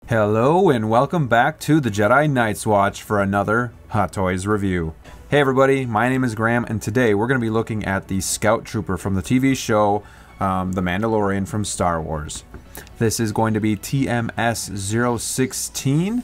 Hello and welcome back to the Jedi Night's Watch for another Hot Toys review. Hey everybody, my name is Graham and today we're going to be looking at the Scout Trooper from the TV show The Mandalorian from Star Wars. This is going to be TMS 016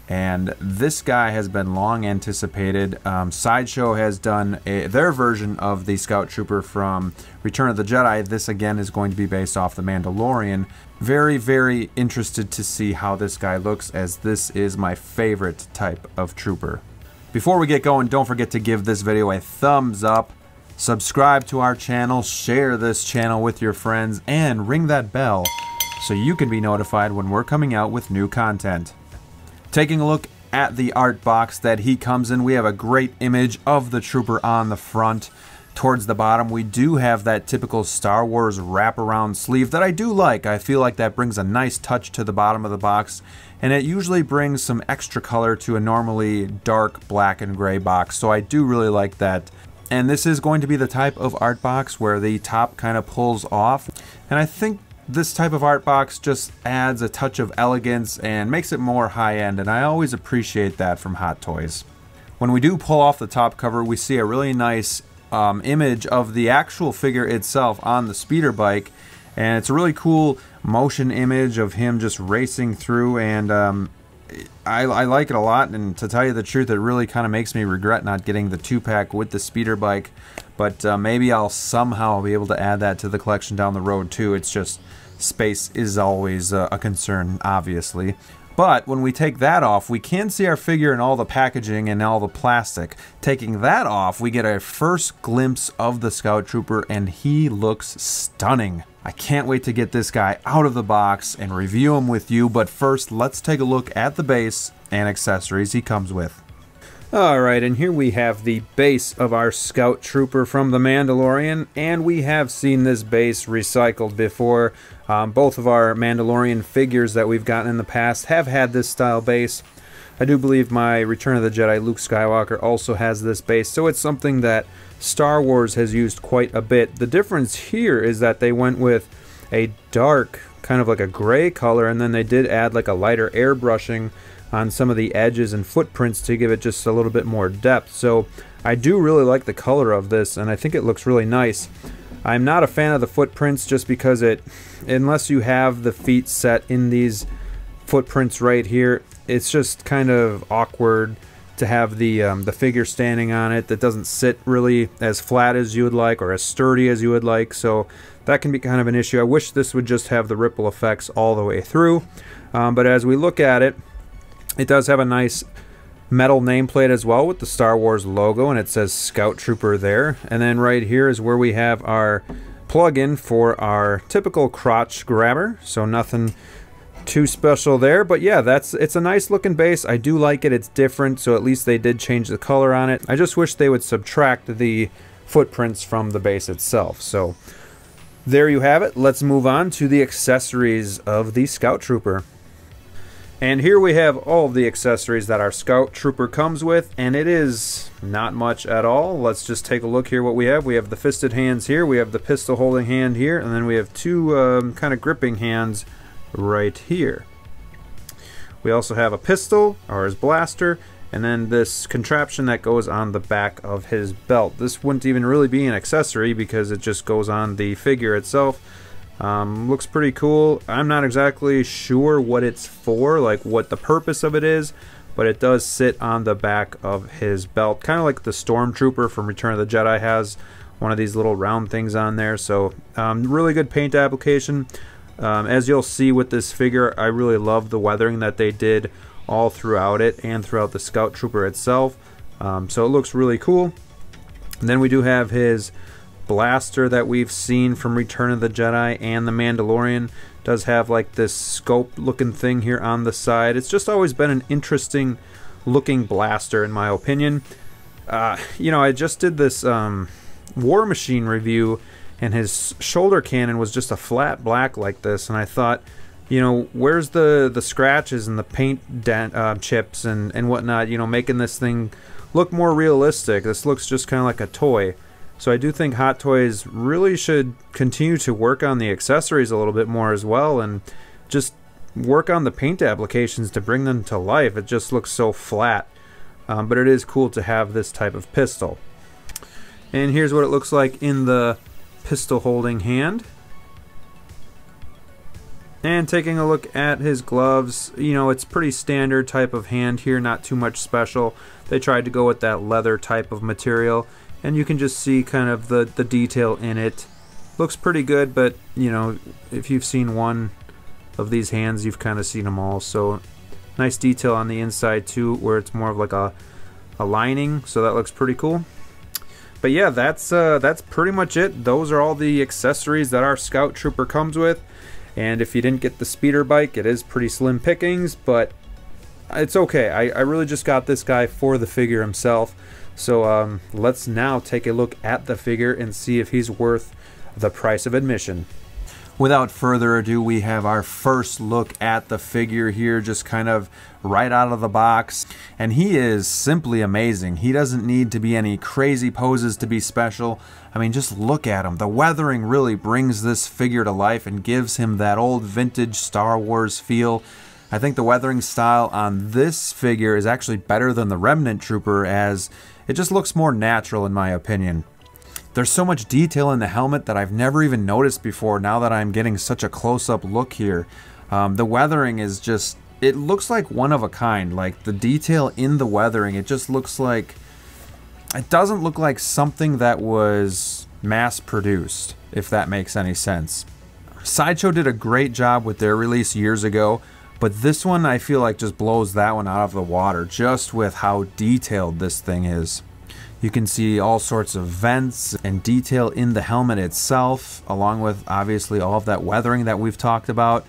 and this guy has been long anticipated. Sideshow has done their version of the Scout Trooper from Return of the Jedi. This again is going to be based off The Mandalorian. Very interested to see how this guy looks, as this is my favorite type of trooper. Before we get going, don't forget to give this video a thumbs up, subscribe to our channel, share this channel with your friends, and ring that bell so you can be notified when we're coming out with new content. Taking a look at the art box that he comes in, we have a great image of the trooper on the front. Towards the bottom, we do have that typical Star Wars wraparound sleeve that I do like. I feel like that brings a nice touch to the bottom of the box, and it usually brings some extra color to a normally dark black and gray box, so I do really like that. And this is going to be the type of art box where the top kind of pulls off, and I think this type of art box just adds a touch of elegance and makes it more high-end, and I always appreciate that from Hot Toys. When we do pull off the top cover, we see a really nice image of the actual figure itself on the speeder bike, and it's a really cool motion image of him just racing through, and I like it a lot, and to tell you the truth, it really kind of makes me regret not getting the 2-pack with the speeder bike, but maybe I'll somehow be able to add that to the collection down the road too. It's just space is always a concern, obviously. But when we take that off, we can see our figure in all the packaging and all the plastic. Taking that off, we get our first glimpse of the Scout Trooper, and he looks stunning. I can't wait to get this guy out of the box and review him with you, but first, let's take a look at the base and accessories he comes with. Alright, and here we have the base of our Scout Trooper from The Mandalorian, and we have seen this base recycled before. Both of our Mandalorian figures that we've gotten in the past have had this style base. I do believe my Return of the Jedi Luke Skywalker also has this base, so it's something that Star Wars has used quite a bit. The difference here is that they went with a dark, kind of like a gray color, and then they did add like a lighter airbrushing on some of the edges and footprints to give it just a little bit more depth. So I do really like the color of this, and I think it looks really nice. I'm not a fan of the footprints just because unless you have the feet set in these footprints right here, it's just kind of awkward to have the figure standing on it that doesn't sit really as flat as you would like or as sturdy as you would like, so that can be kind of an issue. I wish this would just have the ripple effects all the way through, but as we look at it, it does have a nice metal nameplate as well with the Star Wars logo, and it says Scout Trooper there. And then right here is where we have our plug-in for our typical crotch grabber, so nothing too special there. But yeah, it's a nice looking base. I do like it. It's different, so at least they did change the color on it. I just wish they would subtract the footprints from the base itself. So there you have it. Let's move on to the accessories of the Scout Trooper. And here we have all of the accessories that our Scout Trooper comes with, and it is not much at all. Let's just take a look here what we have. We have the fisted hands here, we have the pistol holding hand here, and then we have two kind of gripping hands right here. We also have a pistol, or his blaster, and then this contraption that goes on the back of his belt. This wouldn't even really be an accessory because it just goes on the figure itself. Looks pretty cool. I'm not exactly sure what it's for, like what the purpose of it is, but it does sit on the back of his belt, kind of like the Stormtrooper from Return of the Jedi has one of these little round things on there. So really good paint application. As you'll see with this figure, I really love the weathering that they did all throughout it and throughout the Scout Trooper itself. So it looks really cool. And then we do have his blaster that we've seen from Return of the Jedi and The Mandalorian. Does have like this scope looking thing here on the side. It's just always been an interesting looking blaster in my opinion. You know, I just did this War Machine review, and his shoulder cannon was just a flat black like this, and I thought, you know, where's the scratches and the paint chips and whatnot, you know, making this thing look more realistic. This looks just kind of like a toy. So I do think Hot Toys really should continue to work on the accessories a little bit more as well, and just work on the paint applications to bring them to life. It just looks so flat. But it is cool to have this type of pistol. And here's what it looks like in the pistol holding hand. And taking a look at his gloves, you know, it's pretty standard type of hand here, not too much special. They tried to go with that leather type of material, and you can just see kind of the detail in it. Looks pretty good, but you know, if you've seen one of these hands, you've kind of seen them all. So nice detail on the inside too, where it's more of like a lining, so that looks pretty cool. But yeah, that's pretty much it. Those are all the accessories that our Scout Trooper comes with. And if you didn't get the speeder bike, it is pretty slim pickings, but it's okay. I really just got this guy for the figure himself. So let's now take a look at the figure and see if he's worth the price of admission. Without further ado, we have our first look at the figure here, just kind of right out of the box. And he is simply amazing. He doesn't need to be any crazy poses to be special. I mean, just look at him. The weathering really brings this figure to life and gives him that old vintage Star Wars feel. I think the weathering style on this figure is actually better than the Remnant Trooper, as it just looks more natural in my opinion. There's so much detail in the helmet that I've never even noticed before now that I'm getting such a close-up look here. The weathering is just, it looks like one of a kind. Like the detail in the weathering, it just looks like, it doesn't look like something that was mass-produced, if that makes any sense. Sideshow did a great job with their release years ago, but this one I feel like just blows that one out of the water, just with how detailed this thing is. You can see all sorts of vents and detail in the helmet itself, along with obviously all of that weathering that we've talked about.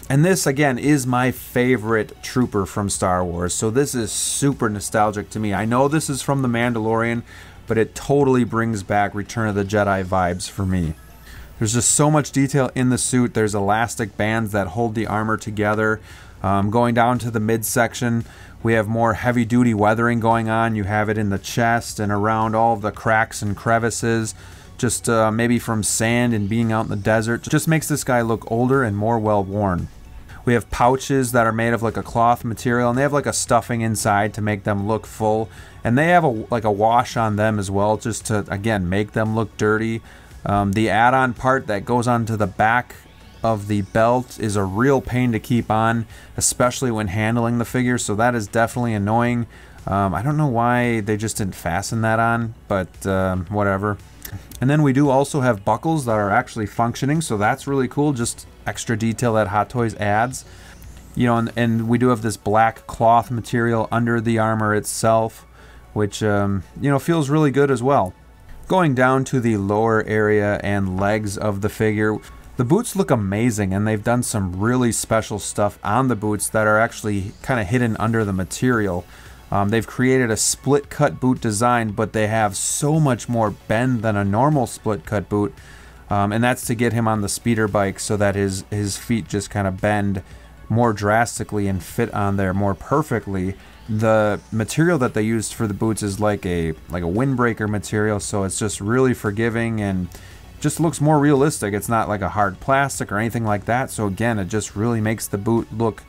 And this again is my favorite trooper from Star Wars, so this is super nostalgic to me. I know this is from The Mandalorian, but it totally brings back Return of the Jedi vibes for me. There's just so much detail in the suit. There's elastic bands that hold the armor together. Going down to the midsection, we have more heavy-duty weathering going on. You have it in the chest and around all of the cracks and crevices, just maybe from sand and being out in the desert. Just makes this guy look older and more well-worn. We have pouches that are made of like a cloth material, and they have like a stuffing inside to make them look full. And they have like a wash on them as well, just to, again, make them look dirty. The add-on part that goes onto the back of the belt is a real pain to keep on, especially when handling the figure, so that is definitely annoying. I don't know why they just didn't fasten that on, but whatever. And then we do also have buckles that are actually functioning, so that's really cool, just extra detail that Hot Toys adds. You know, and we do have this black cloth material under the armor itself, which you know, feels really good as well. Going down to the lower area and legs of the figure, the boots look amazing, and they've done some really special stuff on the boots that are actually kind of hidden under the material. They've created a split cut boot design, but they have so much more bend than a normal split cut boot, and that's to get him on the speeder bike so that his feet just kind of bend more drastically and fit on there more perfectly. The material that they used for the boots is like a windbreaker material, so it's just really forgiving and just looks more realistic. It's not like a hard plastic or anything like that, so again, it just really makes the boot look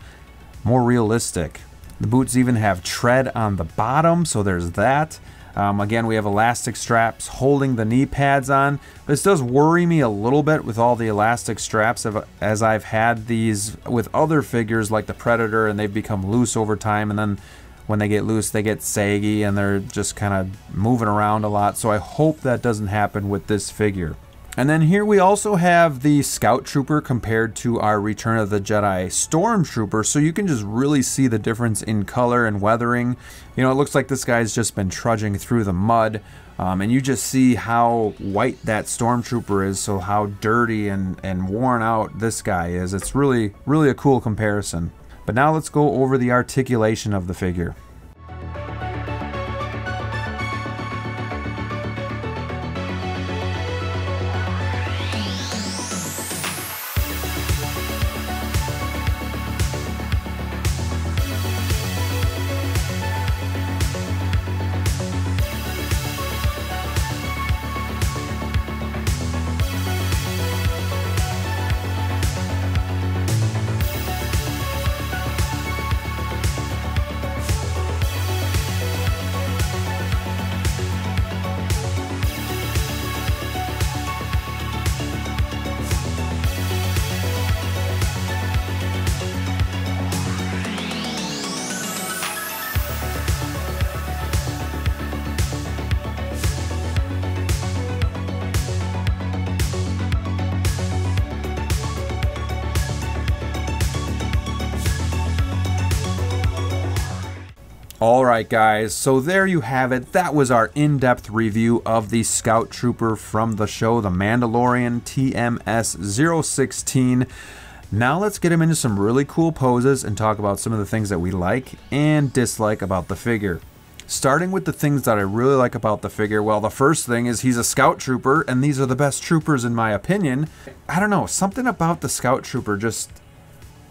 more realistic. The boots even have tread on the bottom, so there's that. Again, we have elastic straps holding the knee pads on. This does worry me a little bit with all the elastic straps, as I've had these with other figures like the Predator, and they've become loose over time, and then when they get loose, they get saggy and they're just kind of moving around a lot. So I hope that doesn't happen with this figure. And then here we also have the Scout Trooper compared to our Return of the Jedi Stormtrooper, so you can just really see the difference in color and weathering. You know, it looks like this guy's just been trudging through the mud, and you just see how white that Stormtrooper is, so how dirty and worn out this guy is. It's really, really a cool comparison. But now let's go over the articulation of the figure. Alright guys, so there you have it. That was our in-depth review of the Scout Trooper from the show, The Mandalorian TMS 016. Now let's get him into some really cool poses and talk about some of the things that we like and dislike about the figure. Starting with the things that I really like about the figure, well, the first thing is he's a Scout Trooper, and these are the best troopers in my opinion. I don't know, something about the Scout Trooper, just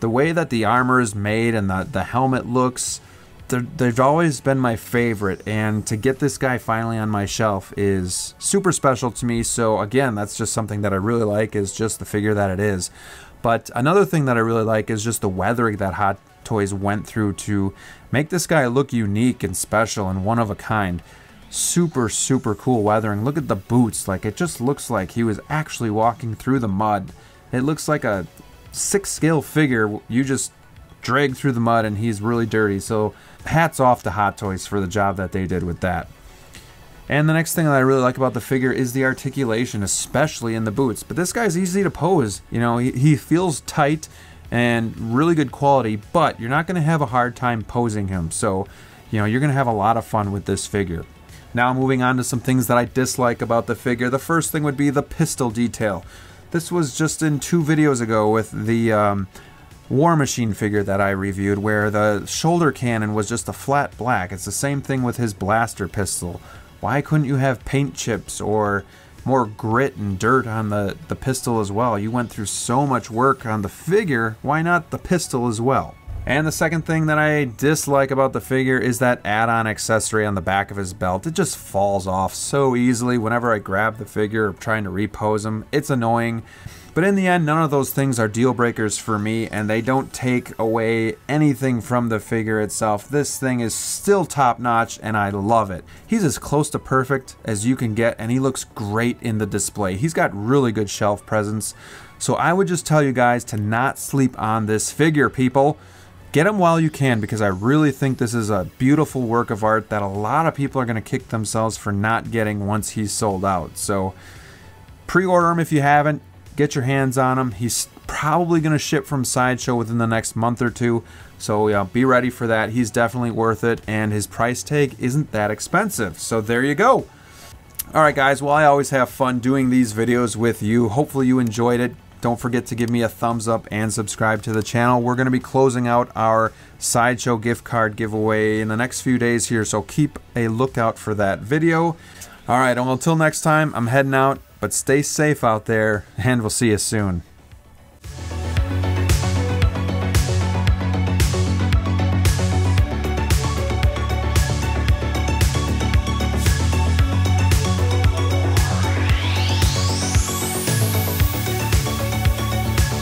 the way that the armor is made and the helmet looks, they've always been my favorite, and to get this guy finally on my shelf is super special to me. So again, that's just something that I really like, is just the figure that it is. But another thing that I really like is just the weathering that Hot Toys went through to make this guy look unique and special and one of a kind. Super cool weathering. Look at the boots, like it just looks like he was actually walking through the mud. It looks like a 6-scale figure you just drag through the mud and he's really dirty. So hats off to Hot Toys for the job that they did with that. And the next thing that I really like about the figure is the articulation, especially in the boots. But this guy's easy to pose. You know, he feels tight and really good quality, but you're not going to have a hard time posing him. So, you know, you're going to have a lot of fun with this figure. Now moving on to some things that I dislike about the figure. The first thing would be the pistol detail. This was just in 2 videos ago with the War Machine figure that I reviewed, where the shoulder cannon was just a flat black. It's the same thing with his blaster pistol. Why couldn't you have paint chips or more grit and dirt on the pistol as well? You went through so much work on the figure, why not the pistol as well? And the second thing that I dislike about the figure is that add-on accessory on the back of his belt. It just falls off so easily whenever I grab the figure trying to repose him. It's annoying. But in the end, none of those things are deal breakers for me, and they don't take away anything from the figure itself. This thing is still top notch, and I love it. He's as close to perfect as you can get, and he looks great in the display. He's got really good shelf presence. So I would just tell you guys to not sleep on this figure, people. Get him while you can, because I really think this is a beautiful work of art that a lot of people are going to kick themselves for not getting once he's sold out. So pre-order him if you haven't. Get your hands on him. He's probably going to ship from Sideshow within the next month or 2. So yeah, be ready for that. He's definitely worth it, and his price tag isn't that expensive. So there you go. Alright guys, well, I always have fun doing these videos with you. Hopefully you enjoyed it. Don't forget to give me a thumbs up and subscribe to the channel. We're going to be closing out our Sideshow gift card giveaway in the next few days here, so keep a lookout for that video. Alright, well, until next time, I'm heading out. But stay safe out there, and we'll see you soon.